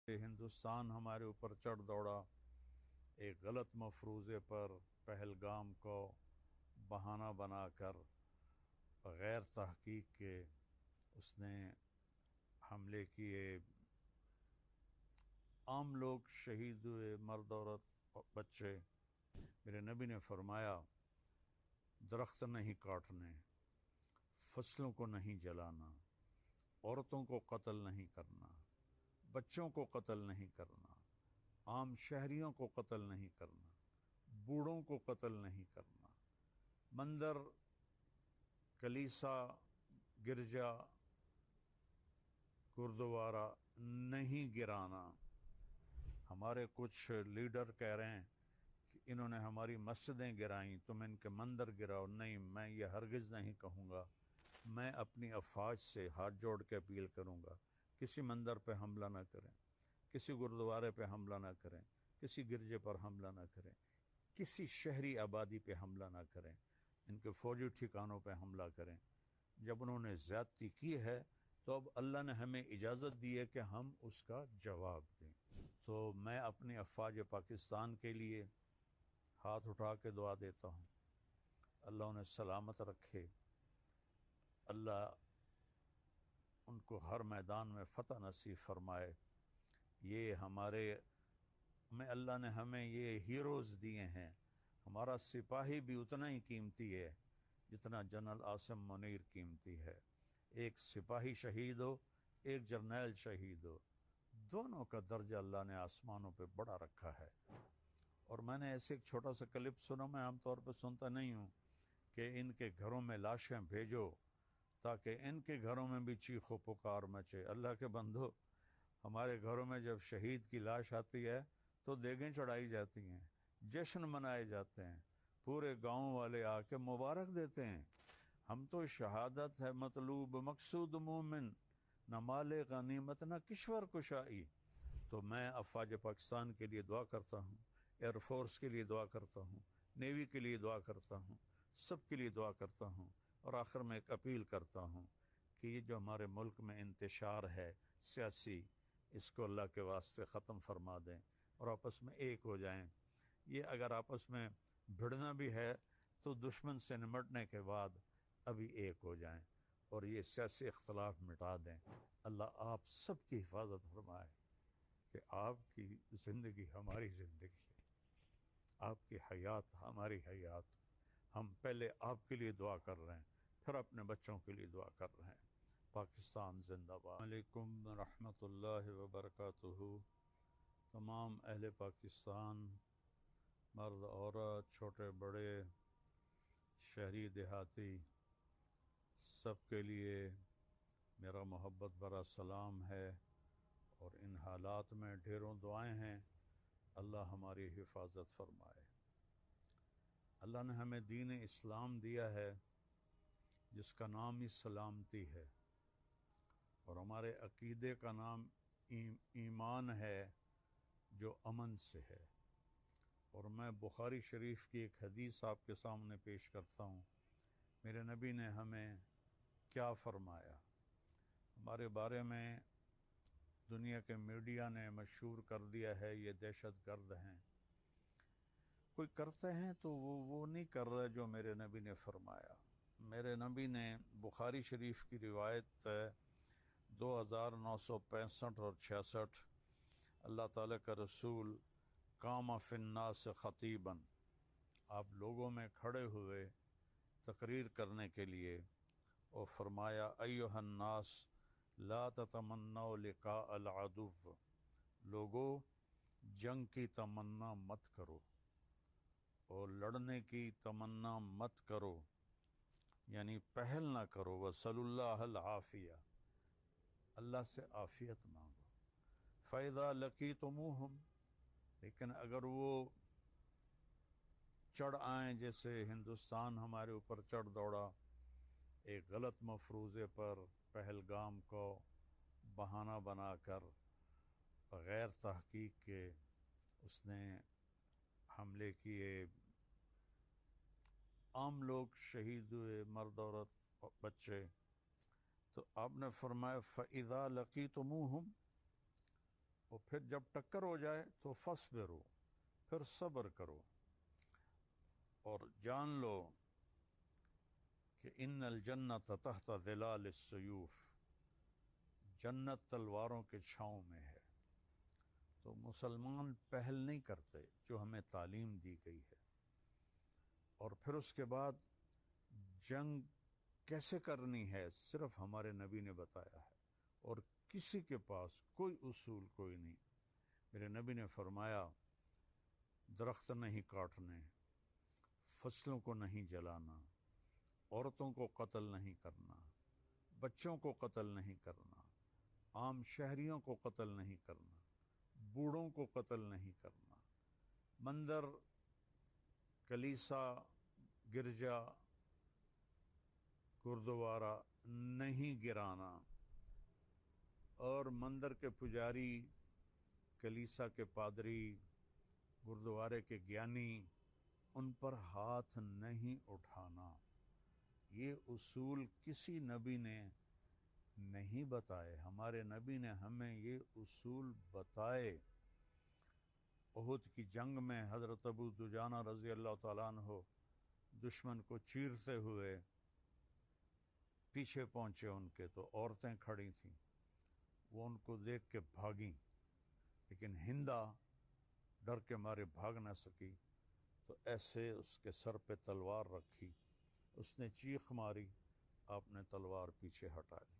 ہندوستان ہمارے اوپر چڑھ دوڑا ایک غلط مفروضے پر پہلگام کو بہانہ بنا کر غیر تحقیق کے اس نے حملے کیے، عام لوگ شہید ہوئے، مرد عورت بچے۔ میرے نبی نے فرمایا درخت نہیں کاٹنے، فصلوں کو نہیں جلانا، عورتوں کو قتل نہیں کرنا، بچوں کو قتل نہیں کرنا، عام شہریوں کو قتل نہیں کرنا، بوڑھوں کو قتل نہیں کرنا، مندر، کلیسا، گرجا، گردوارا نہیں گرانا۔ ہمارے کچھ لیڈر کہہ رہے ہیں کہ انہوں نے ہماری مسجدیں گرائیں، تم ان کے مندر گراؤ۔ نہیں، میں یہ ہرگز نہیں کہوں گا۔ میں اپنی افواج سے ہاتھ جوڑ کے اپیل کروں گا، کسی مندر پہ حملہ نہ کریں، کسی گردوارے پہ حملہ نہ کریں، کسی گرجے پر حملہ نہ کریں، کسی شہری آبادی پہ حملہ نہ کریں، ان کے فوجی ٹھکانوں پہ حملہ کریں۔ جب انہوں نے زیادتی کی ہے تو اب اللہ نے ہمیں اجازت دی ہے کہ ہم اس کا جواب دیں۔ تو میں اپنی افواج پاکستان کے لیے ہاتھ اٹھا کے دعا دیتا ہوں، اللہ انہیں سلامت رکھے، اللہ ان کو ہر میدان میں فتح نصیب فرمائے۔ یہ اللہ نے ہمیں یہ ہیروز دیے ہیں۔ ہمارا سپاہی بھی اتنا ہی قیمتی ہے جتنا جنرل عاصم منیر قیمتی ہے۔ ایک سپاہی شہید ہو، ایک جرنیل شہید ہو، دونوں کا درجہ اللہ نے آسمانوں پہ بڑا رکھا ہے۔ اور میں نے ایسے ایک چھوٹا سا کلپ سنا، میں عام طور پہ سنتا نہیں ہوں، کہ ان کے گھروں میں لاشیں بھیجو تاکہ ان کے گھروں میں بھی چیخ و پکار مچے۔ اللہ کے بندو، ہمارے گھروں میں جب شہید کی لاش آتی ہے تو دیگیں چڑھائی جاتی ہیں، جشن منائے جاتے ہیں، پورے گاؤں والے آ کے مبارک دیتے ہیں۔ ہم تو شہادت ہے مطلوب مقصود مومن، نہ مال غنیمت نہ کشور کشائی۔ تو میں افواج پاکستان کے لیے دعا کرتا ہوں، ایئر فورس کے لیے دعا کرتا ہوں، نیوی کے لیے دعا کرتا ہوں، سب کے لیے دعا کرتا ہوں۔ اور آخر میں ایک اپیل کرتا ہوں کہ یہ جو ہمارے ملک میں انتشار ہے سیاسی، اس کو اللہ کے واسطے ختم فرما دیں اور آپس میں ایک ہو جائیں۔ یہ اگر آپس میں بھڑنا بھی ہے تو دشمن سے نمٹنے کے بعد ابھی ایک ہو جائیں اور یہ سیاسی اختلاف مٹا دیں۔ اللہ آپ سب کی حفاظت فرمائے کہ آپ کی زندگی ہماری زندگی ہے، آپ کی حیات ہماری حیات۔ ہم پہلے آپ کے لیے دعا کر رہے ہیں، پھر اپنے بچوں کے لیے دعا کر رہے ہیں۔ پاکستان زندہ باد۔ السلام علیکم ورحمۃ اللہ وبرکاتہ۔ تمام اہل پاکستان، مرد عورت، چھوٹے بڑے، شہری دیہاتی، سب کے لیے میرا محبت بھرا سلام ہے، اور ان حالات میں ڈھیروں دعائیں ہیں۔ اللہ ہماری حفاظت فرمائے۔ اللہ نے ہمیں دین اسلام دیا ہے جس کا نام ہی سلامتی ہے، اور ہمارے عقیدے کا نام ایمان ہے جو امن سے ہے۔ اور میں بخاری شریف کی ایک حدیث آپ کے سامنے پیش کرتا ہوں۔ میرے نبی نے ہمیں کیا فرمایا؟ ہمارے بارے میں دنیا کے میڈیا نے مشہور کر دیا ہے یہ دہشت گرد ہیں۔ کوئی کرتے ہیں تو وہ نہیں کر رہے جو میرے نبی نے فرمایا۔ میرے نبی نے بخاری شریف کی روایت 2965 اور 66، اللہ تعالیٰ کا رسول قام فی الناس خطیباً، آپ لوگوں میں کھڑے ہوئے تقریر کرنے کے لیے، اور فرمایا ایھا الناس لا تتمنوا لقاء العدو، لوگو جنگ کی تمنا مت کرو اور لڑنے کی تمنا مت کرو، یعنی پہل نہ کرو۔ وصلی اللہ العافیہ، اللہ سے عافیت مانگو۔ فَإِذَا لَقِيتُمُوهُمْ، لیکن اگر وہ چڑھ آئیں، جیسے ہندوستان ہمارے اوپر چڑھ دوڑا ایک غلط مفروضے پر پہلگام کو بہانہ بنا کر غیر تحقیق کے اس نے حملے کیے، عام لوگ شہید ہوئے، مرد عورت بچے۔ تو آپ نے فرمایا فَإِذَا لَقِيتُمُوهُمْ، اور پھر جب ٹکر ہو جائے تو فصبرو، پھر صبر کرو، اور جان لو کہ ان الجنت تحت ظلال السیوف، جنت تلواروں کے چھاؤں میں ہے۔ تو مسلمان پہل نہیں کرتے جو ہمیں تعلیم دی گئی ہے، اور پھر اس کے بعد جنگ کیسے کرنی ہے صرف ہمارے نبی نے بتایا ہے، اور کسی کے پاس کوئی اصول کوئی نہیں۔ میرے نبی نے فرمایا درخت نہیں کاٹنے، فصلوں کو نہیں جلانا، عورتوں کو قتل نہیں کرنا، بچوں کو قتل نہیں کرنا، عام شہریوں کو قتل نہیں کرنا، بوڑھوں کو قتل نہیں کرنا، مندر، کلیسا، گرجا، گردوارا نہیں گرانا، اور مندر کے پجاری، کلیسا کے پادری، گردوارے کے گیانی، ان پر ہاتھ نہیں اٹھانا۔ یہ اصول کسی نبی نے نہیں بتائے، ہمارے نبی نے ہمیں یہ اصول بتائے۔ احد کی جنگ میں حضرت ابو دجانہ رضی اللہ تعالیٰ عنہ دشمن کو چیرتے ہوئے پیچھے پہنچے ان کے، تو عورتیں کھڑی تھیں، وہ ان کو دیکھ کے بھاگیں، لیکن ہندا ڈر کے مارے بھاگ نہ سکی، تو ایسے اس کے سر پہ تلوار رکھی، اس نے چیخ ماری، آپ نے تلوار پیچھے ہٹا لی۔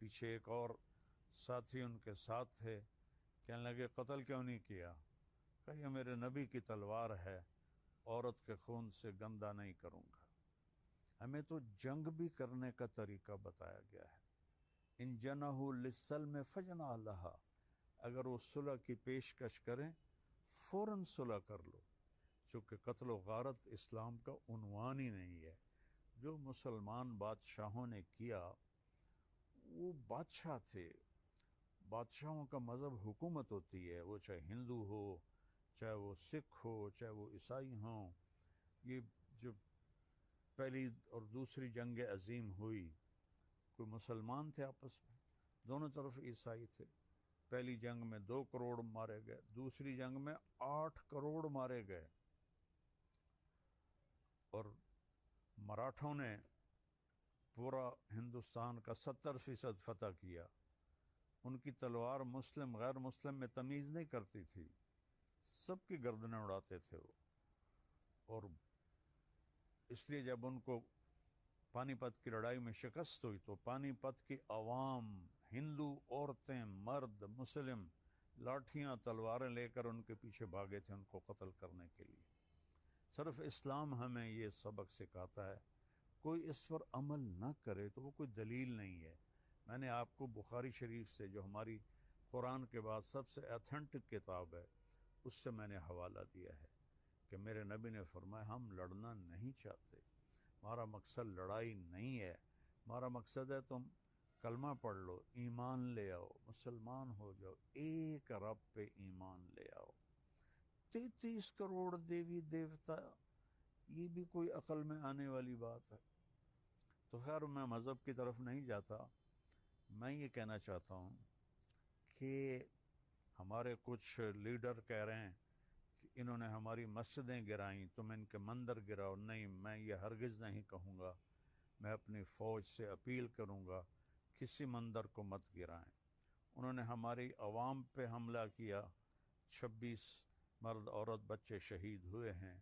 پیچھے ایک اور ساتھی ان کے ساتھ تھے، کہنے لگے قتل کیوں نہیں کیا؟ کہ یہ میرے نبی کی تلوار ہے، عورت کے خون سے گندہ نہیں کروں گا۔ ہمیں تو جنگ بھی کرنے کا طریقہ بتایا گیا ہے۔ ان جنح للسلم فجنح لها، اگر وہ صلح کی پیشکش کریں فوراً صلح کر لو، چونکہ قتل و غارت اسلام کا عنوان ہی نہیں ہے۔ جو مسلمان بادشاہوں نے کیا، وہ بادشاہ تھے، بادشاہوں کا مذہب حکومت ہوتی ہے، وہ چاہے ہندو ہو، چاہے وہ سکھ ہو، چاہے وہ عیسائی ہوں۔ یہ جو پہلی اور دوسری جنگ عظیم ہوئی، کوئی مسلمان تھے آپس میں، دونوں طرف عیسائی تھے۔ پہلی جنگ میں 2 کروڑ مارے گئے، دوسری جنگ میں 8 کروڑ مارے گئے، اور مراٹھوں نے پورا ہندوستان کا 70% فتح کیا۔ ان کی تلوار مسلم غیر مسلم میں تمیز نہیں کرتی تھی، سب کی گردنیں اڑاتے تھے وہ۔ اور اس لیے جب ان کو پانی پت کی لڑائی میں شکست ہوئی، تو پانی پت کی عوام، ہندو، عورتیں، مرد، مسلم، لاٹھیاں تلواریں لے کر ان کے پیچھے بھاگے تھے ان کو قتل کرنے کے لیے۔ صرف اسلام ہمیں یہ سبق سکھاتا ہے، کوئی اس پر عمل نہ کرے تو وہ کوئی دلیل نہیں ہے۔ میں نے آپ کو بخاری شریف سے، جو ہماری قرآن کے بعد سب سے ایتھنٹک کتاب ہے، اس سے میں نے حوالہ دیا ہے کہ میرے نبی نے فرمایا ہم لڑنا نہیں چاہتے، ہمارا مقصد لڑائی نہیں ہے، ہمارا مقصد ہے تم کلمہ پڑھ لو، ایمان لے آؤ، مسلمان ہو جاؤ، ایک رب پہ ایمان لے آؤ۔ 33 کروڑ دیوی دیوتا، یہ بھی کوئی عقل میں آنے والی بات ہے؟ تو خیر میں مذہب کی طرف نہیں جاتا، میں یہ کہنا چاہتا ہوں کہ ہمارے کچھ لیڈر کہہ رہے ہیں کہ انہوں نے ہماری مسجدیں گرائیں، تم ان کے مندر گراؤ۔ نہیں، میں یہ ہرگز نہیں کہوں گا۔ میں اپنی فوج سے اپیل کروں گا کسی مندر کو مت گرائیں۔ انہوں نے ہماری عوام پہ حملہ کیا، 26 مرد عورت بچے شہید ہوئے ہیں۔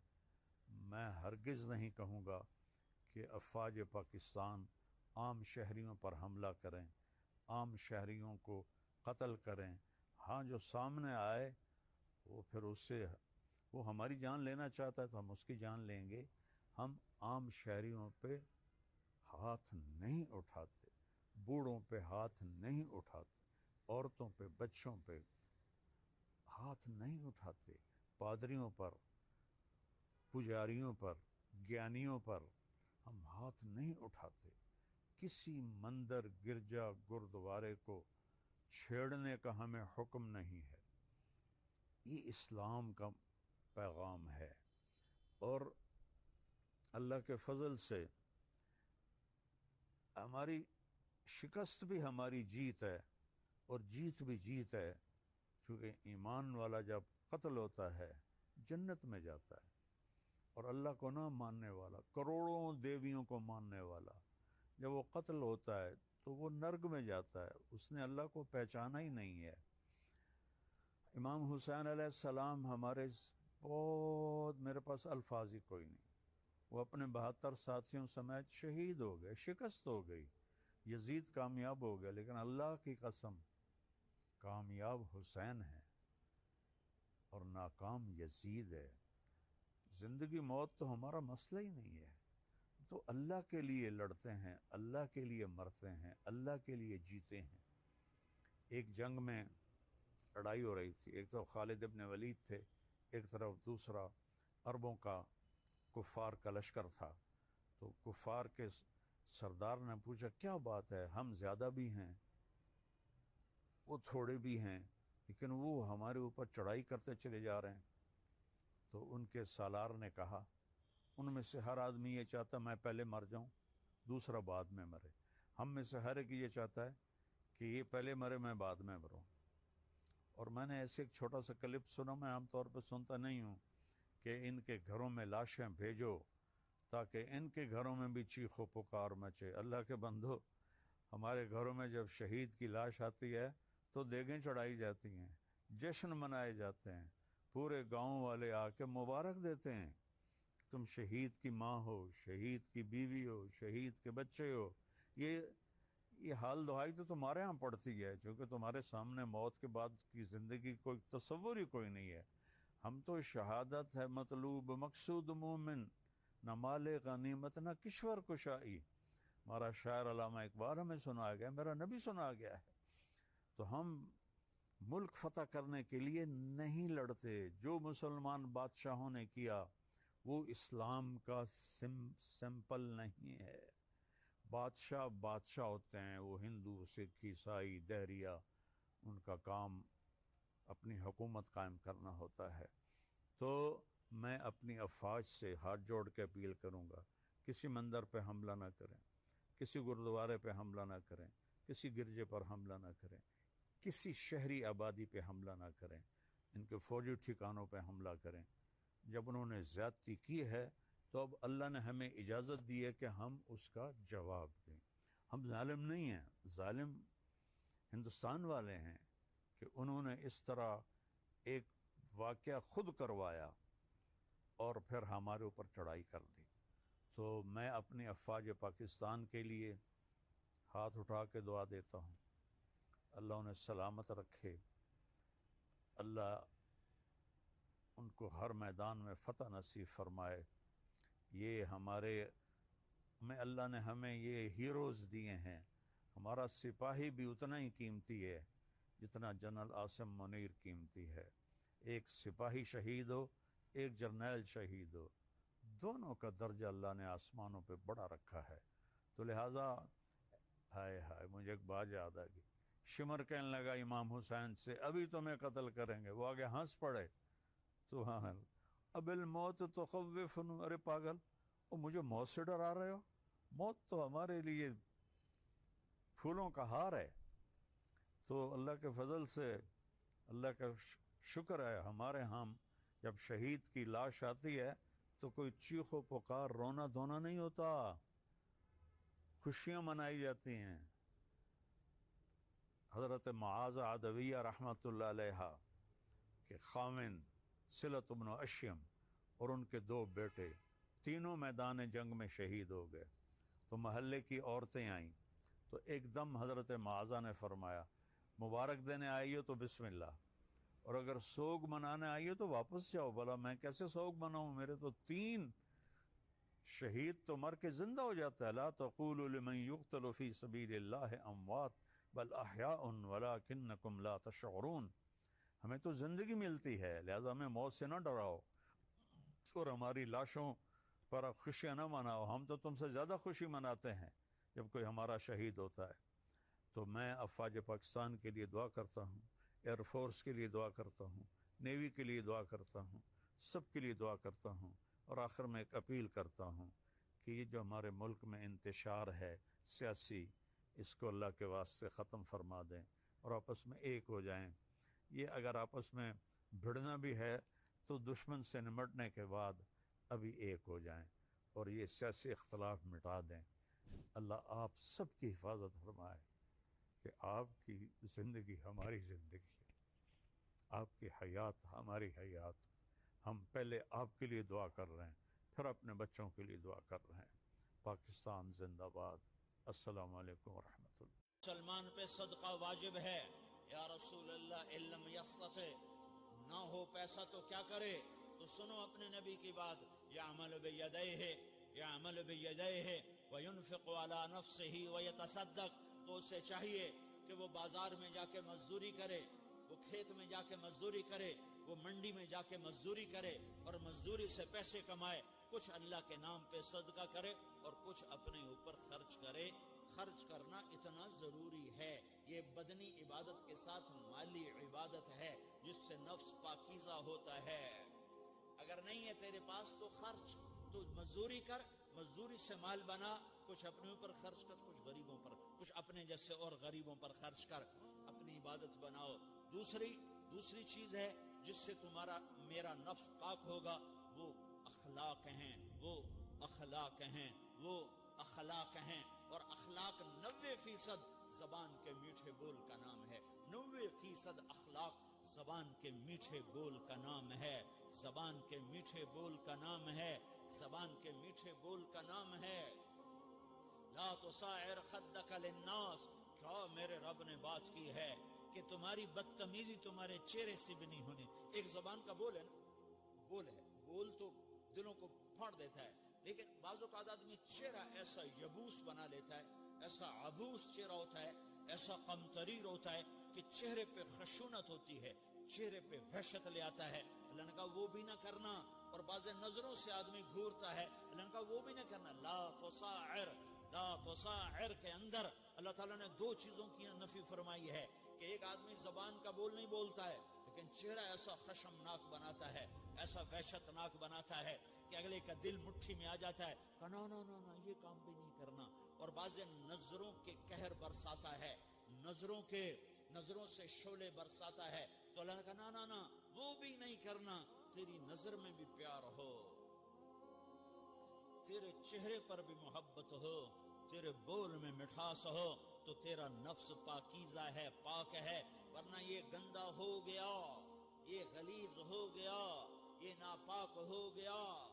میں ہرگز نہیں کہوں گا کہ افواج پاکستان عام شہریوں پر حملہ کریں، عام شہریوں کو قتل کریں۔ ہاں، جو سامنے آئے وہ پھر اس سے وہ ہماری جان لینا چاہتا ہے تو ہم اس کی جان لیں گے۔ ہم عام شہریوں پہ ہاتھ نہیں اٹھاتے، بوڑھوں پہ ہاتھ نہیں اٹھاتے، عورتوں پہ، بچوں پہ ہاتھ نہیں اٹھاتے، پادریوں پر، پجاریوں پر، گیانیوں پر ہم ہاتھ نہیں اٹھاتے۔ کسی مندر، گرجا، گردوارے کو چھیڑنے کا ہمیں حکم نہیں ہے۔ یہ اسلام کا پیغام ہے، اور اللہ کے فضل سے ہماری شکست بھی ہماری جیت ہے، اور جیت بھی جیت ہے چونکہ ایمان والا جب قتل ہوتا ہے جنت میں جاتا ہے، اور اللہ کو نہ ماننے والا، کروڑوں دیویوں کو ماننے والا، جب وہ قتل ہوتا ہے تو وہ نرگ میں جاتا ہے، اس نے اللہ کو پہچانا ہی نہیں ہے۔ امام حسین علیہ السلام ہمارے بہت، میرے پاس الفاظ ہی کوئی نہیں، وہ اپنے 72 ساتھیوں سمیت شہید ہو گئے، شکست ہو گئی، یزید کامیاب ہو گیا، لیکن اللہ کی قسم کامیاب حسین ہے اور ناکام یزید ہے۔ زندگی موت تو ہمارا مسئلہ ہی نہیں ہے، تو اللہ کے لیے لڑتے ہیں، اللہ کے لیے مرتے ہیں، اللہ کے لیے جیتے ہیں۔ ایک جنگ میں لڑائی ہو رہی تھی، ایک طرف خالد ابن ولید تھے، ایک طرف دوسرا عربوں کا کفار کا لشکر تھا۔ تو کفار کے سردار نے پوچھا کیا بات ہے، ہم زیادہ بھی ہیں، وہ تھوڑے بھی ہیں، لیکن وہ ہمارے اوپر چڑھائی کرتے چلے جا رہے ہیں۔ تو ان کے سالار نے کہا ان میں سے ہر آدمی یہ چاہتا میں پہلے مر جاؤں، دوسرا بعد میں مرے، ہم میں سے ہر ایک یہ چاہتا ہے کہ یہ پہلے مرے میں بعد میں مروں۔ اور میں نے ایسے ایک چھوٹا سا کلپ سنا، میں عام طور پہ سنتا نہیں ہوں، کہ ان کے گھروں میں لاشیں بھیجو تاکہ ان کے گھروں میں بھی چیخ و پکار مچے۔ اللہ کے بندو، ہمارے گھروں میں جب شہید کی لاش آتی ہے تو دیگیں چڑھائی جاتی ہیں، جشن منائے جاتے ہیں، پورے گاؤں والے آ کے مبارک دیتے ہیں، تم شہید کی ماں ہو، شہید کی بیوی ہو، شہید کے بچے ہو۔ یہ حال دہائی تو تمہارے ہاں پڑتی ہے، چونکہ تمہارے سامنے موت کے بعد کی زندگی کوئی تصور ہی کوئی نہیں ہے۔ ہم تو شہادت ہے مطلوب مقصود مومن، نہ مال غنیمت نہ کشور کشائی۔ ہمارا شاعر علامہ اقبال ہمیں سنا گیا، میرا نبی سنا گیا ہے۔ تو ہم ملک فتح کرنے کے لیے نہیں لڑتے۔ جو مسلمان بادشاہوں نے کیا وہ اسلام کا سمپل نہیں ہے۔ بادشاہ بادشاہ ہوتے ہیں، وہ ہندو، سکھ، عیسائی، دہریہ، ان کا کام اپنی حکومت قائم کرنا ہوتا ہے۔ تو میں اپنی افواج سے ہاتھ جوڑ کے اپیل کروں گا، کسی مندر پہ حملہ نہ کریں، کسی گردوارے پہ حملہ نہ کریں، کسی گرجے پر حملہ نہ کریں، کسی شہری آبادی پہ حملہ نہ کریں، ان کے فوجی ٹھکانوں پہ حملہ کریں۔ جب انہوں نے زیادتی کی ہے تو اب اللہ نے ہمیں اجازت دی ہے کہ ہم اس کا جواب دیں۔ ہم ظالم نہیں ہیں، ظالم ہندوستان والے ہیں کہ انہوں نے اس طرح ایک واقعہ خود کروایا اور پھر ہمارے اوپر چڑھائی کر دی۔ تو میں اپنی افواج پاکستان کے لیے ہاتھ اٹھا کے دعا دیتا ہوں، اللہ انہیں سلامت رکھے، اللہ ان کو ہر میدان میں فتح نصیب فرمائے۔ یہ ہمارے میں اللہ نے ہمیں یہ ہیروز دیے ہیں، ہمارا سپاہی بھی اتنا ہی قیمتی ہے جتنا جنرل عاصم منیر قیمتی ہے۔ ایک سپاہی شہید ہو، ایک جرنیل شہید ہو، دونوں کا درجہ اللہ نے آسمانوں پہ بڑا رکھا ہے۔ تو لہٰذا ہائے ہائے، مجھے ایک بات یاد آ گئی، شمر کہنے لگا امام حسین سے ابھی تمہیں قتل کریں گے، وہ آگے ہنس پڑے، سبحان اللہ، اب الموت تخوفن، ارے پاگل، وہ مجھے موت سے ڈرا رہے ہو؟ موت تو ہمارے لیے پھولوں کا ہار ہے۔ تو اللہ کے فضل سے، اللہ کا شکر ہے، ہمارے ہاں جب شہید کی لاش آتی ہے تو کوئی چیخ و پکار، رونا دھونا نہیں ہوتا، خوشیاں منائی جاتی ہیں۔ حضرت معاذ عدویہ رحمۃ اللہ علیہ کے خاوند صلت بن اشیم اور ان کے 2 بیٹے تینوں میدان جنگ میں شہید ہو گئے۔ تو محلے کی عورتیں آئیں تو ایک دم حضرت معاذہ نے فرمایا مبارک دینے آئی ہو تو بسم اللہ، اور اگر سوگ منانے آئی ہو تو واپس جاؤ۔ بلا میں کیسے سوگ مناؤں، میرے تو 3 شہید تو مر کے زندہ ہو جاتا ہے۔ لا تقولوا لمن يقتل في سبيل الله اموات بل احیاء ولکنکم لا تشعرون۔ ہمیں تو زندگی ملتی ہے، لہذا ہمیں موت سے نہ ڈراؤ اور ہماری لاشوں پر خوشیاں نہ مناؤ، ہم تو تم سے زیادہ خوشی مناتے ہیں جب کوئی ہمارا شہید ہوتا ہے۔ تو میں افواج پاکستان کے لیے دعا کرتا ہوں، ایئر فورس کے لیے دعا کرتا ہوں، نیوی کے لیے دعا کرتا ہوں، سب کے لیے دعا کرتا ہوں، اور آخر میں ایک اپیل کرتا ہوں کہ یہ جو ہمارے ملک میں انتشار ہے سیاسی، اس کو اللہ کے واسطے ختم فرما دیں اور آپس میں ایک ہو جائیں۔ یہ اگر آپس میں بھڑنا بھی ہے تو دشمن سے نمٹنے کے بعد ابھی ایک ہو جائیں اور یہ سیاسی اختلاف مٹا دیں۔ اللہ آپ سب کی حفاظت فرمائے کہ آپ کی زندگی ہماری زندگی ہے، آپ کی حیات ہماری حیات۔ ہم پہلے آپ کے لیے دعا کر رہے ہیں، پھر اپنے بچوں کے لیے دعا کر رہے ہیں۔ پاکستان زندہ باد۔ السلام علیکم ورحمۃ اللہ۔ مسلمان پہ صدقہ واجب ہے۔ یا رسول اللہ علم یستطع، نہ ہو پیسہ تو کیا کرے؟ تو سنو اپنے نبی کی بات، یعمل بیدیہ، یعمل بیدیہ وینفق علی نفسہ ویتصدق، تو اسے چاہیے کہ وہ بازار میں جا کے مزدوری کرے، وہ کھیت میں جا کے مزدوری کرے، وہ منڈی میں جا کے مزدوری کرے اور مزدوری سے پیسے کمائے، کچھ اللہ کے نام پہ صدقہ کرے اور کچھ اپنے اوپر خرچ کرے۔ خرچ کرنا اتنا ضروری ہے، یہ بدنی عبادت کے ساتھ مالی عبادت ہے جس سے نفس پاکیزہ ہوتا ہے۔ اگر نہیں ہے تیرے پاس تو خرچ، تو مزدوری کر، مزدوری سے مال بنا، کچھ اپنے اوپر خرچ کر، کچھ غریبوں پر، کچھ اپنے جیسے اور غریبوں پر خرچ کر، اپنی عبادت بناؤ۔ دوسری چیز ہے جس سے تمہارا میرا نفس پاک ہوگا، وہ اخلاق ہیں، وہ اخلاق ہیں، وہ اخلاق ہیں۔ اور اخلاق 90% زبان کے میٹھے بول کا نام ہے۔ 90% اخلاق زبان کے میٹھے بول کا نام ہے، زبان کے میٹھے بول کا نام ہے، زبان کے میٹھے بول کا نام ہے۔ لا تصاعر خدک للناس، کیا میرے رب نے بات کی ہے کہ تمہاری بدتمیزی تمہارے چہرے سے بھی نہیں ہونی۔ ایک زبان کا بول ہے نا، بول تو دلوں کو پھاڑ دیتا ہے، لیکن بعض اوقات آدمی چہرہ ایسا یبوس بنا لیتا ہے، ایسا عبوس چہرہ ہوتا ہے، ایسا قمطریر ہوتا ہے کہ چہرے پہ خشونت ہوتی ہے، چہرے پہ وحشت لے آتا ہے۔ اللہ نے کہا وہ بھی نہ کرنا۔ اور بعض نظروں سے آدمی گھورتا ہے، اللہ نے کہا وہ بھی نہ کرنا۔ لا تصاعر، لا تصاعر کے اندر اللہ تعالیٰ نے دو چیزوں کی نفی فرمائی ہے کہ ایک آدمی زبان کا بول نہیں بولتا ہے لیکن چہرہ ایسا خشمناک بناتا ہے، ایسا وحشتناک بناتا ہے کہ اگلے کا دل مٹھی میں آ جاتا ہے کہ نا نا نا نا یہ کام بھی نہیں کرنا۔ اور بعض نظروں کے قہر برساتا ہے، نظروں سے شعلے برساتا ہے، تو اللہ نے کہا نا نا نا وہ بھی نہیں کرنا۔ تیری نظر میں بھی پیار ہو، تیرے چہرے پر بھی محبت ہو، تیرے بول میں مٹھاس ہو، تو تیرا نفس پاکیزہ ہے، پاک ہے۔ ورنہ یہ گندا ہو گیا، یہ غلیظ ہو گیا، یہ ناپاک ہو گیا۔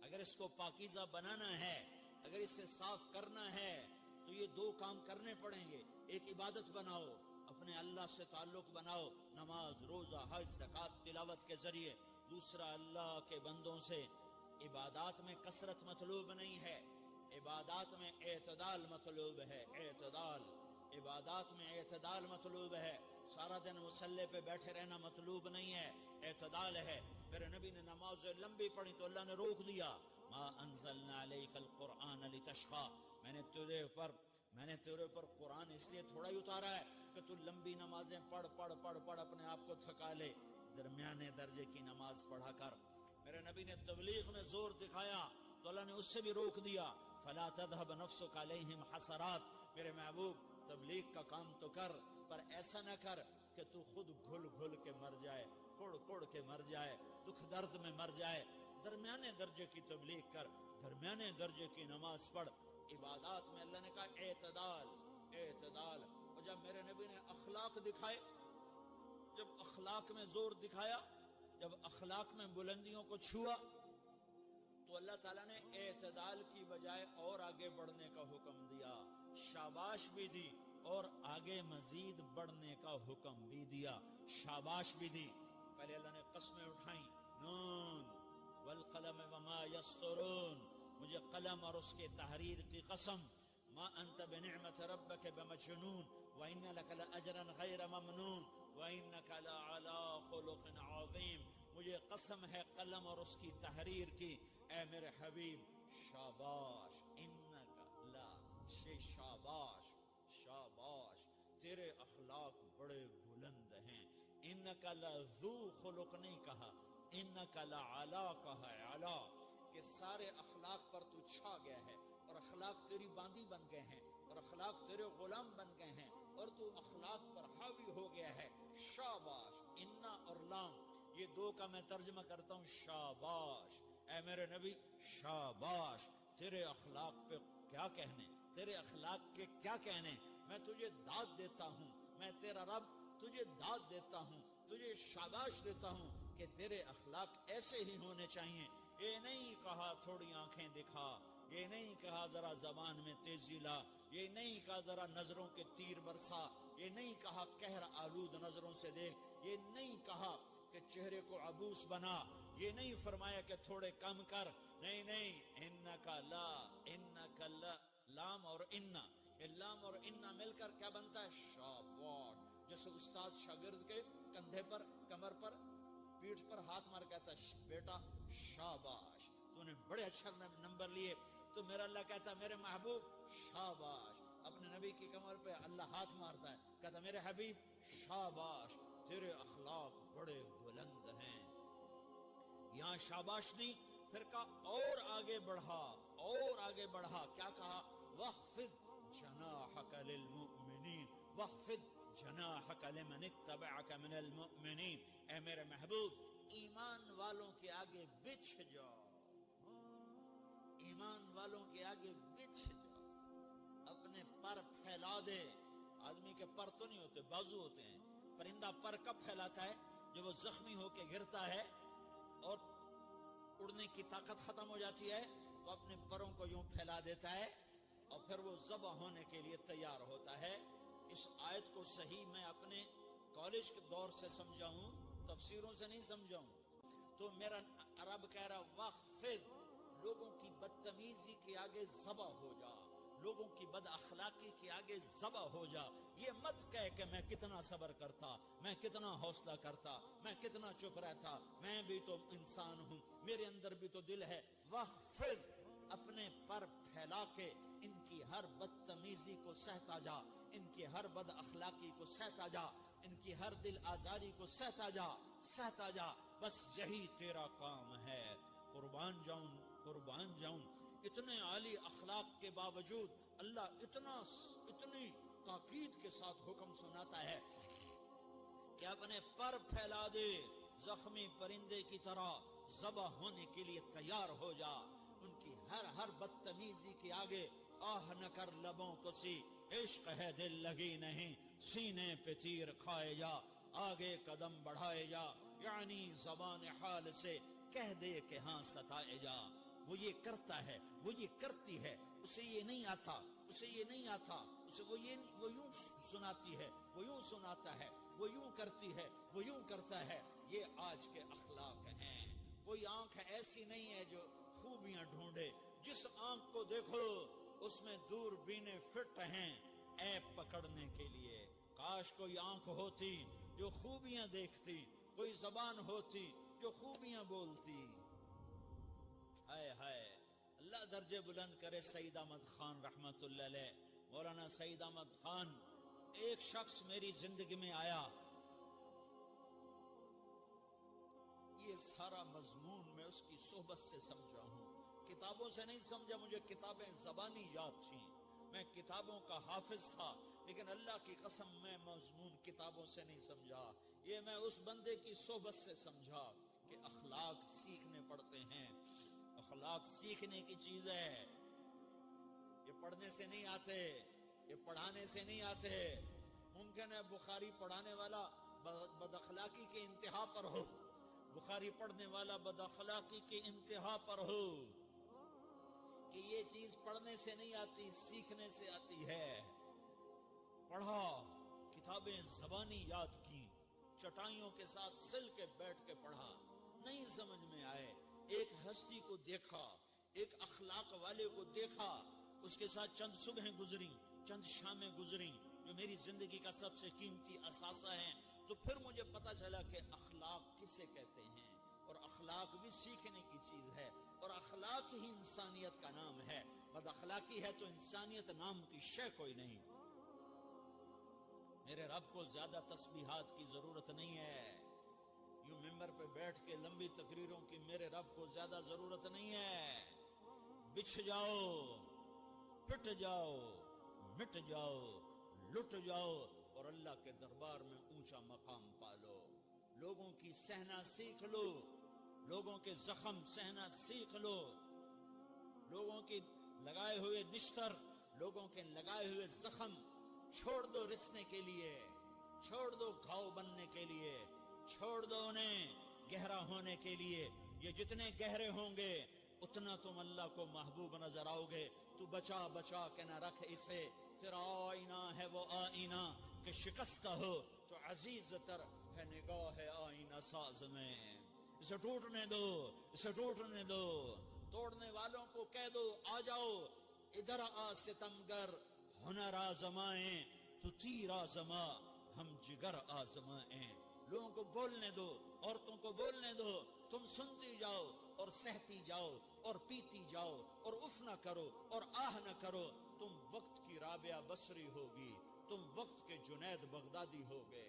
اگر اس کو پاکیزہ بنانا ہے، اگر اسے صاف کرنا ہے تو یہ دو کام کرنے پڑیں گے۔ ایک عبادت بناؤ، اپنے اللہ سے تعلق بناؤ، نماز، روزہ، حج، زکوٰۃ، تلاوت کے ذریعے۔ دوسرا، اللہ کے بندوں سے عبادات میں کثرت مطلوب نہیں ہے، عبادات میں اعتدال مطلوب ہے، اعتدال، عبادات میں اعتدال مطلوب ہے۔ سارا دن مصلی پہ بیٹھے رہنا مطلوب نہیں ہے، اعتدال ہے۔ میرے نبی نے نماز لمبی پڑھی تو اللہ نے روک دیا، ما انزلنا علیک القرآن لتشقی، میں نے تیرے پر قرآن اس لیے تھوڑا ہی اتارا ہے کہ تو لمبی نمازیں پڑھ اپنے آپ کو تھکا لے، درمیانے درجے کی نماز پڑھا کر۔ میرے نبی نے تبلیغ میں زور دکھایا تو اللہ نے اس سے بھی روک دیا، فلا تذهب نفسك علیہم حسرات، میرے محبوب تبلیغ کا کام تو کر، پر ایسا نہ کر کہ تو خود گھل کے مر جائے، کڑ کے مر جائے، دکھ درد میں مر جائے۔ درمیانے درجے کی تبلیغ کر، درمیانے درجے کی نماز پڑھ۔ عبادات میں اللہ نے کہا اعتدال، اعتدال۔ اور جب میرے نبی نے اخلاق دکھائے، جب اخلاق میں زور دکھایا، جب اخلاق میں بلندیوں کو چھوا، تو اللہ تعالیٰ نے اعتدال کی بجائے اور آگے بڑھنے کا حکم دیا، شاباش بھی دی اور آگے مزید بڑھنے کا حکم بھی دیا، شاباش بھی دی۔ پہلے اللہ نے قسمیں اٹھائیں، نون والقلم وما یسطرون، مجھے قلم اور اس کے تحریر کی قسم، ما انت بنعمت ربک بمجنون وان لک لاجرا غیر ممنون وانک لعلی خلق عظیم، مجھے قسم ہے قلم اور اس کی تحریر کی، اے میرے حبیب شاباش، انک لا، شاباش شاباش، تیرے اخلاق بڑے بلند ہیں۔ انک لذو خلق نہیں کہا، انک لعلی کہا ہے، علی، کہ سارے اخلاق پر تو چھا گیا ہے اور اخلاق تیری باندھی بن گئے ہیں اور اخلاق تیرے غلام بن گئے ہیں اور تو اخلاق پر حاوی ہو گیا ہے. شاباش. انا اور لام یہ دو کا میں ترجمہ کرتا ہوں شاباش. اے میرے نبی شاباش. تیرے اخلاق پہ کیا کہنے, تیرے اخلاق کے کیا کہنے. میں تجھے داد دیتا ہوں, میں تیرا رب تجھے داد دیتا ہوں, تجھے شاباش دیتا ہوں کہ تیرے اخلاق ایسے ہی ہونے چاہیے. یہ نہیں کہا تھوڑی آنکھیں دکھا, یہ نہیں کہا ذرا زبان میں تیزی لا, یہ نہیں کہا ذرا نظروں کے تیر برسا, یہ نہیں کہا قہر آلود نظروں سے دیکھ, یہ نہیں کہا کہ چہرے کو عبوس بنا, یہ نہیں فرمایا کہ تھوڑے کم کر. نہیں نہیں, انکا لا, انکا لا. لام اور انا, یہ لام اور انا مل کر کیا بنتا ہے؟ شاباش. جیسے استاد شاگرد کے کندھے پر, کمر پر, پیٹھ پر ہاتھ مار کہتا ہے بیٹا شاباش, تو نے بڑے اچھا نمبر لیے. تو میرا اللہ کہتا ہے میرے محبوب شاباش. اپنے نبی کی کمر پہ اللہ ہاتھ مارتا ہے, کہتا میرے حبیب شاباش, تیرے اخلاق بڑے بلند ہیں. یہاں شاباش دی, پھر کہا اور آگے بڑھا, اور آگے بڑھا. کیا کہا؟ وَخْفِضْ جَنَاحَكَ لِلْمُؤْمِنِينَ وَخْفِضْ جَنَاحَكَ لِمَنِ اتَّبَعَكَ مِنَ الْمُؤْمِنِينَ. اے میرے محبوب ایمان والوں کے آگے بچھ جاؤ, ایمان والوں کے آگے بچھ جاؤ, اپنے پر پھیلا دے. آدمی کے پر تو نہیں ہوتے, بازو ہوتے ہیں. پرندہ پر کب پھیلاتا ہے؟ جب وہ زخمی ہو کے گرتا ہے اور اڑنے کی طاقت ختم ہو جاتی ہے تو اپنے پروں کو یوں پھیلا دیتا ہے اور پھر وہ ذبح ہونے کے لیے تیار ہوتا ہے. اس آیت کو صحیح میں اپنے کالج کے دور سے سمجھا ہوں, تفسیروں سے نہیں سمجھا ہوں. تو میرا عرب کہہ رہا وَخْفِضْ, لوگوں کی بدتمیزی کے آگے ذبح ہو جا, لوگوں کی بد اخلاقی کے آگے ذبح ہو جا. یہ مت کہہ کہ میں کتنا صبر کرتا, میں کتنا حوصلہ کرتا, میں کتنا چپ رہتا, میں بھی تو انسان ہوں, میرے اندر بھی تو دل ہے. وَخْفِضْ, اپنے پر پھیلا کے ان کی ہر بدتمیزی کو سہتا جا, ان کی ہر بد اخلاقی کو سہتا جا, ان کی ہر دل آزاری کو سہتا جا, سہتا جا. بس یہی تیرا کام ہے. قربان جاؤں, قربان جاؤں. اتنے عالی اخلاق کے باوجود اللہ اتنی تاکید کے ساتھ حکم سناتا ہے کہ اپنے پر پھیلا دے, زخمی پرندے کی طرح ذبح ہونے کے لیے تیار ہو جا. ان کی ہر بدتمیزی کے آگے آہ نہ کر لبوں کو سی, عشق ہے دل لگی نہیں, سینے پہ تیر کھائے جا, آگے قدم بڑھائے جا, یعنی زبان حال سے کہہ دے کہ ہاں ستائے جا. وہ یہ کرتا ہے, وہ یہ کرتی ہے, اسے یہ نہیں آتا, اسے یہ نہیں آتا, اسے وہ یوں سناتی ہے, وہ یوں سناتا ہے, وہ یوں کرتی ہے, وہ یوں کرتا ہے. یہ آج کے اخلاق ہیں. کوئی آنکھ ایسی نہیں ہے جو خوبیاں ڈھونڈے. جس آنکھ کو دیکھو اس میں دوربینیں فٹ ہیں عیب پکڑنے کے لیے. کاش کوئی آنکھ ہوتی جو خوبیاں دیکھتی, کوئی زبان ہوتی جو خوبیاں بولتی. ہائے ہائے, اللہ درجے بلند کرے سعید احمد خان رحمت اللہ علیہ. مولانا سعید احمد خان, ایک شخص میری زندگی میں آیا, یہ سارا مضمون میں اس کی صحبت سے سمجھا ہوں, کتابوں سے نہیں سمجھا. مجھے کتابیں زبانی یاد تھیں, میں کتابوں کا حافظ تھا, لیکن اللہ کی قسم میں مضمون کتابوں سے نہیں سمجھا. یہ میں اس بندے کی صحبت سے سمجھا کہ اخلاق سیکھنے پڑتے ہیں. اخلاق سیکھنے کی چیز ہے, یہ پڑھنے سے نہیں آتے, یہ پڑھانے سے نہیں آتے. ممکن ہے بخاری پڑھانے والا بد اخلاقی کے انتہا پر ہو, بخاری پڑھنے والا بد اخلاقی کے انتہا پر ہو, کہ یہ چیز پڑھنے سے نہیں آتی, سیکھنے سے آتی ہے. پڑھا, کتابیں زبانی یاد کی, چٹائیوں کے ساتھ سل کے بیٹھ کے پڑھا, نہیں سمجھ میں آئے. ایک ہستی کو دیکھا, ایک اخلاق والے کو دیکھا, اس کے ساتھ چند صبحیں گزری, چند شامیں گزری جو میری زندگی کا سب سے قیمتی اثاثہ ہیں. تو پھر مجھے پتا چلا کہ اخلاق کسے کہتے ہیں, اور اخلاق بھی سیکھنے کی چیز ہے, اور اخلاق ہی انسانیت کا نام ہے. بد اخلاقی ہے تو انسانیت نام کی شے کوئی نہیں. میرے رب کو زیادہ تسبیحات کی ضرورت نہیں ہے, یوں ممبر پہ بیٹھ کے لمبی تقریروں کی میرے رب کو زیادہ ضرورت نہیں ہے. بچھ جاؤ, پٹ جاؤ, مٹ جاؤ، لٹ جاؤ اور اللہ کے دربار میں اونچا مقام پالو. لوگوں کی سہنا سیکھ لو، لوگوں کے زخم سہنا سیکھ لو، لوگوں کی لگائے ہوئے نشتر، لوگوں کے لگائے ہوئے زخم چھوڑ دو رسنے کے لیے، چھوڑ دو گھاؤ بننے کے لیے، چھوڑ دو انہیں گہرا ہونے کے لیے. یہ جتنے گہرے ہوں گے اتنا تم اللہ کو محبوب نظر آؤ گے. تو بچا بچا کے نہ رکھ اسے، تیرا آئینہ ہے وہ آئینہ کہ شکستہ ہو تو عزیز تر ہے نگاہ آئینہ ساز میں. اسے ٹوٹنے دو، اسے ٹوٹنے دو. توڑنے والوں کو کہہ دو آ جاؤ ادھر آ ستمگر، ہنر آزمائیں تو تیر آزما، ہم جگر آزمائیں. لوگوں کو بولنے دو، عورتوں کو بولنے دو، تم سنتی جاؤ اور سہتی جاؤ اور پیتی جاؤ اور اف نہ کرو اور آہ نہ کرو. تم وقت کی رابعہ بصری ہوگی، تم وقت کے جنید بغدادی ہوگے.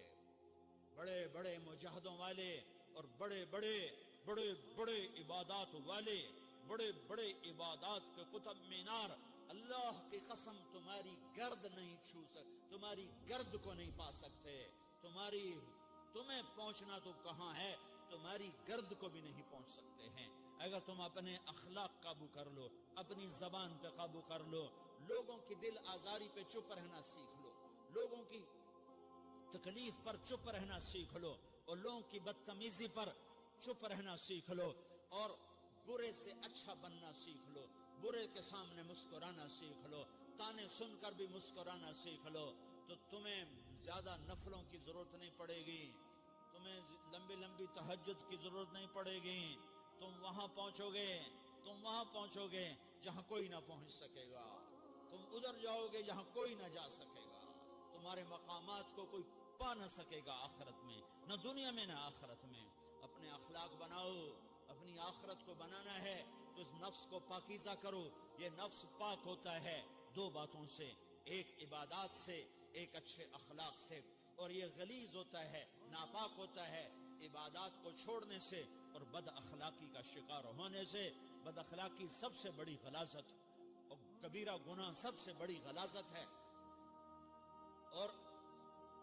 بڑے بڑے مجاہدوں والے اور بڑے بڑے بڑے بڑے عبادات والے، بڑے بڑے عبادات کے قطب مینار، اللہ کی قسم تمہاری گرد نہیں چھو سکتے، تمہاری گرد کو نہیں پا سکتے. تمہیں پہنچنا تو کہاں ہے، تمہاری گرد کو بھی نہیں پہنچ سکتے ہیں. اگر تم اپنے اخلاق قابو کر لو، اپنی زبان پہ قابو کر لو، لوگوں کی دل آزاری پہ چپ رہنا سیکھ لو، لوگوں کی تکلیف پر چپ رہنا سیکھ لو اور لوگوں کی بدتمیزی پر چپ رہنا سیکھ لو اور برے سے اچھا بننا سیکھ لو، برے کے سامنے مسکرانا سیکھ لو، تانے سن کر بھی مسکرانا سیکھ لو، تو تمہیں زیادہ نفلوں کی ضرورت نہیں پڑے گی، تمہیں لمبی لمبی تہجد کی ضرورت نہیں پڑے گی. تم وہاں پہنچو گے، تم وہاں پہنچو گے جہاں کوئی نہ پہنچ سکے گا. تم ادھر جاؤ گے جہاں کوئی نہ جا سکے گا. تمہارے مقامات کو کوئی پا نہ سکے گا آخرت میں، نہ دنیا میں نہ آخرت میں. اپنے اخلاق بناؤ، اپنی آخرت کو بنانا ہے تو اس نفس کو پاکیزہ کرو. یہ نفس پاک ہوتا ہے دو باتوں سے، ایک عبادات سے، ایک اچھے اخلاق سے، اور یہ غلیظ ہوتا ہے، ناپاک ہوتا ہے عبادات کو چھوڑنے سے اور بد اخلاقی کا شکار ہونے سے. بد اخلاقی سب سے بڑی غلاظت اور کبیرہ گناہ سب سے بڑی غلاظت ہے، اور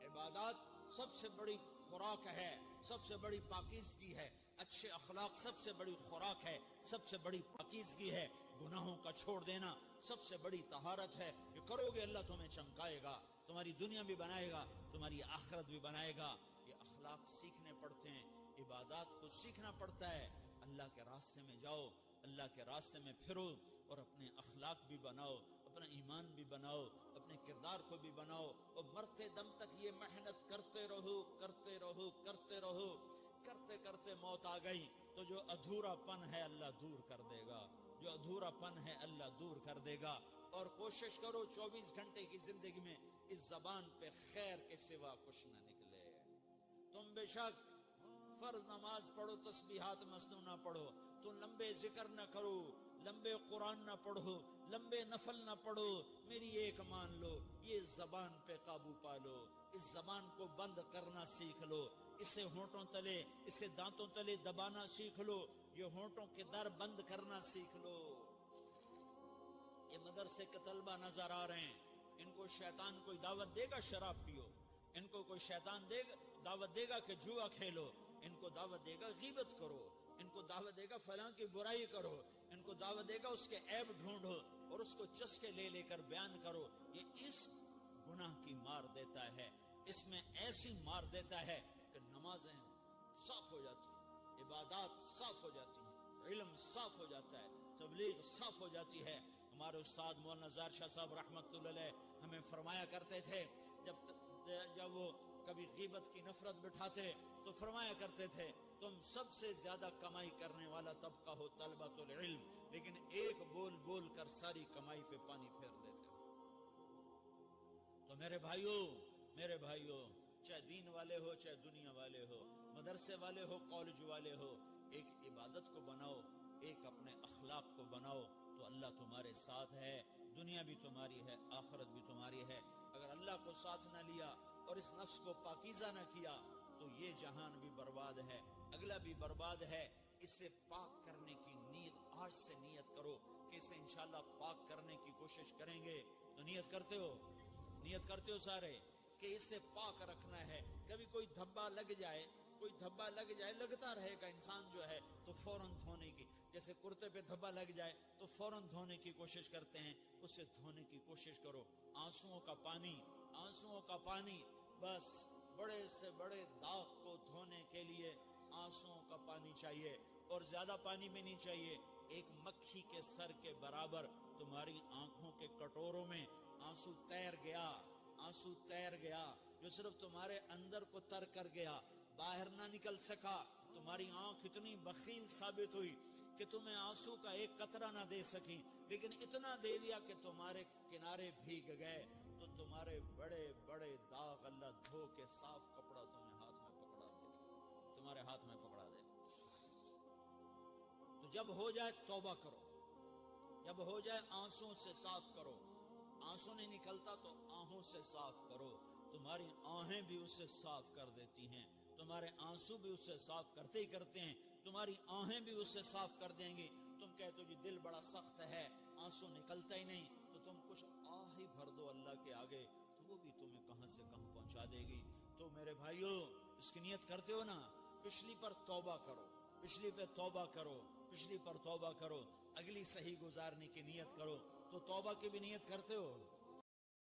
عبادات سب سے بڑی خوراک ہے، سب سے بڑی پاکیزگی ہے. اچھے اخلاق سب سے بڑی خوراک ہے، سب سے بڑی پاکیزگی ہے. گناہوں کا چھوڑ دینا سب سے بڑی طہارت ہے. یہ کرو گے اللہ تمہیں چمکائے گا، تمہاری دنیا بھی بنائے گا، تمہاری آخرت بھی بنائے گا. یہ اخلاق سیکھنے پڑتے ہیں، عبادات کو سیکھنا پڑتا ہے. اللہ کے راستے میں جاؤ، اللہ کے راستے میں پھرو اور اپنے اخلاق بھی بناؤ، اپنا ایمان بھی بناؤ، اپنے کردار کو بھی بناؤ، اور مرتے دم تک یہ محنت کرتے رہو کرتے رہو کرتے رہو. کرتے کرتے موت آ گئی تو جو ادھورا پن ہے اللہ دور کر دے گا، جو ادھورا پن ہے اللہ دور کر دے گا. اور کوشش کرو 24 گھنٹے کی زندگی میں اس زبان پہ خیر کے سوا کچھ نہ نکلے. تم بے شک فرض نماز پڑھو، تسبیحات مسنون نہ پڑھو، تو لمبے ذکر نہ کرو، لمبے قرآن نہ پڑھو، لمبے نفل نہ پڑھو. میری ایک مان لو، یہ زبان پہ قابو پالو، اس زبان کو بند کرنا سیکھ لو، اسے ہونٹوں تلے، اسے دانتوں تلے دبانا سیکھ لو، یہ ہونٹوں کے در بند کرنا سیکھ لو. یہ مدرسے کے طلبہ نظر آ رہے ہیں، ان کو شیطان کوئی دعوت دے گا شراب پیو، ان کو کوئی شیطان دعوت دے گا کہ جوا کھیلو، ان کو دعوت دے گا غیبت کرو، ان کو دعوت دے گا فلاں کی برائی کرو، ان کو دعوت دے گا اس کے عیب ڈھونڈو اور اس کو چسکے لے لے کر بیان کرو. یہ اس گناہ کی مار دیتا ہے، اس میں ایسی مار دیتا ہے کہ نمازیں صاف ہو جاتی ہیں، عبادات صاف ہو جاتی ہیں، علم صاف ہو جاتا ہے، تبلیغ صاف ہو جاتی ہے. ہمارے استاد مولانا زار شاہ صاحب رحمت اللہ علیہ ہمیں فرمایا کرتے تھے، جب وہ کبھی غیبت کی نفرت بٹھاتے تو فرمایا کرتے تھے تم سب سے زیادہ کمائی کرنے والا طبقہ ہو طلبۃ العلم، لیکن ایک بول بول کر ساری کمائی پہ پانی پھیر دیتے ہو. تو میرے بھائیوں چاہے دین والے ہو چاہے دنیا والے ہو، مدرسے والے ہو کالج والے ہو، ایک عبادت کو بناؤ، ایک اپنے اخلاق کو بناؤ تو اللہ تمہارے ساتھ ہے. دنیا بھی تمہاری ہے، آخرت بھی تمہاری ہے. اگر اللہ کو ساتھ نہ لیا اور اس نفس کو پاکیزہ نہ کیا تو یہ جہان بھی برباد ہے، اگلا بھی برباد ہے. اسے پاک کرنے کی نیت آج سے نیت کرو کہ اسے انشاءاللہ پاک کرنے کی کوشش کریں گے. تو نیت کرتے ہو؟ نیت کرتے ہو سارے کہ اسے پاک رکھنا ہے. کبھی کوئی دھبا لگ جائے لگتا رہے گا انسان جو ہے تو فوراً دھونے کی, جیسے کرتے پہ دھبا لگ جائے تو فوراً دھونے کی کوشش کرتے ہیں, اسے دھونے کی کوشش کرو. آنسوؤں کا پانی بس بڑے سے بڑے داغ کو دھونے کے لیے آنسوؤں کا پانی چاہیے, اور زیادہ پانی بھی نہیں چاہیے. ایک مکھی کے سر کے برابر تمہاری آنکھوں کے کٹوروں میں آنسو تیر گیا جو صرف تمہارے اندر کو تر کر گیا, باہر نہ نکل سکا. تمہاری آنکھ اتنی بخیل ثابت ہوئی کہ تمہیں آنسو کا ایک قطرہ نہ دے سکی, لیکن اتنا دے دیا کہ تمہارے کنارے بھیگ گئے. تو تمہارے بڑے بڑے داغ اللہ دھو کے صاف کپڑا تمہارے ہاتھ میں پکڑا دے. تو جب ہو جائے توبہ کرو, جب ہو جائے آنسوں سے صاف کرو. آنسو نہیں نکلتا تو آہوں سے صاف کرو. تمہاری آہیں بھی اسے صاف کر دیتی ہیں, تمہارے آنسو بھی اسے صاف کرتے ہیں, تمہاری آہیں بھی اسے صاف کر دیں گی. تم کہتے ہو جی دل بڑا سخت ہے, آنسو نکلتا ہی نہیں, تو تم کچھ آہ ہی بھر دو اللہ کے آگے, تو وہ بھی تمہیں کہاں سے کہاں پہنچا دے گی. تو میرے بھائیو, اس کی نیت کرتے ہو نا, پچھلی پر توبہ کرو, پچھلی پہ توبہ کرو, پچھلی پر توبہ کرو, اگلی صحیح گزارنے کی نیت کرو. تو توبہ کی بھی نیت کرتے ہو؟